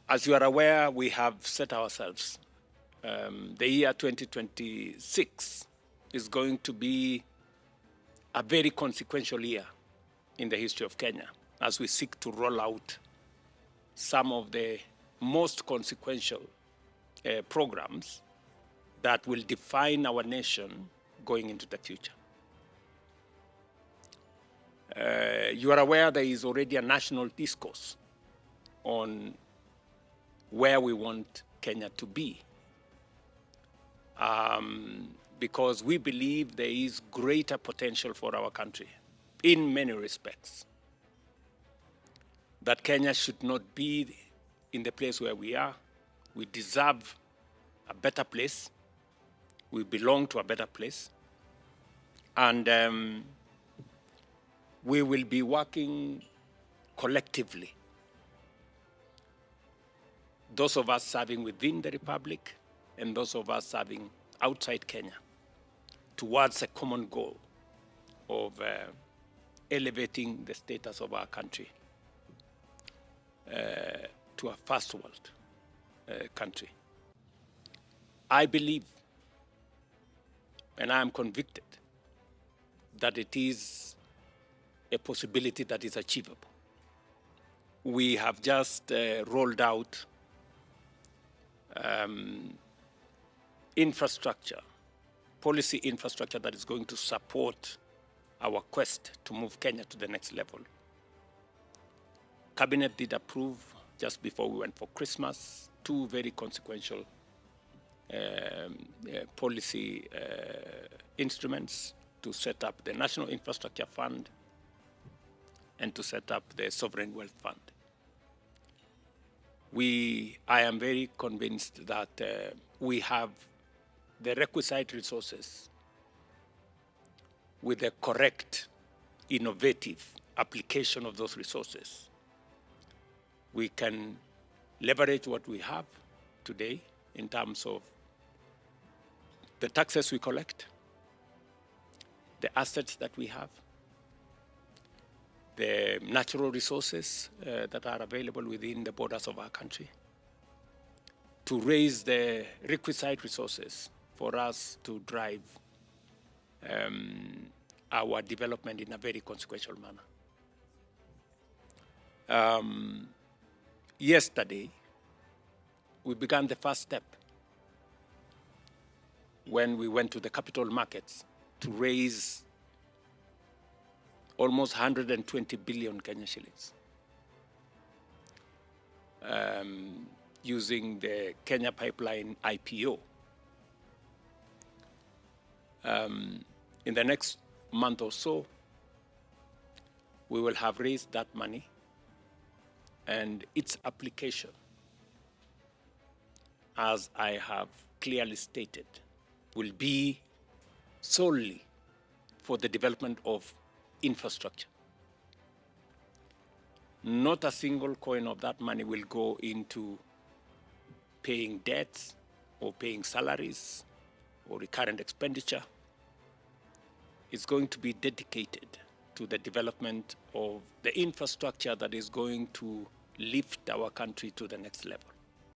As you are aware, we have set ourselves. The year 2026 is going to be a very consequential year in the history of Kenya as we seek to roll out some of the most consequential programs that will define our nation going into the future. You are aware there is already a national discourse on where we want Kenya to be, because we believe there is greater potential for our country in many respects, that Kenya should not be in the place where we are. We deserve a better place. We belong to a better place. And we will be working collectively, those of us serving within the Republic and those of us serving outside Kenya, towards a common goal of elevating the status of our country to a first world country. I believe, and I am convicted, that it is a possibility that is achievable. We have just rolled out infrastructure, policy infrastructure that is going to support our quest to move Kenya to the next level. Cabinet did approve, just before we went for Christmas, two very consequential policy instruments to set up the National Infrastructure Fund and to set up the Sovereign Wealth Fund. I am very convinced that we have the requisite resources with the correct, innovative application of those resources. We can leverage what we have today in terms of the taxes we collect, the assets that we have, the natural resources that are available within the borders of our country, to raise the requisite resources for us to drive our development in a very consequential manner. Yesterday, we began the first step when we went to the capital markets to raise almost 120 billion Kenya shillings using the Kenya Pipeline IPO. In the next month or so, we will have raised that money, and its application, as I have clearly stated, will be solely for the development of infrastructure. Not a single coin of that money will go into paying debts or paying salaries or recurrent expenditure. It's going to be dedicated to the development of the infrastructure that is going to lift our country to the next level.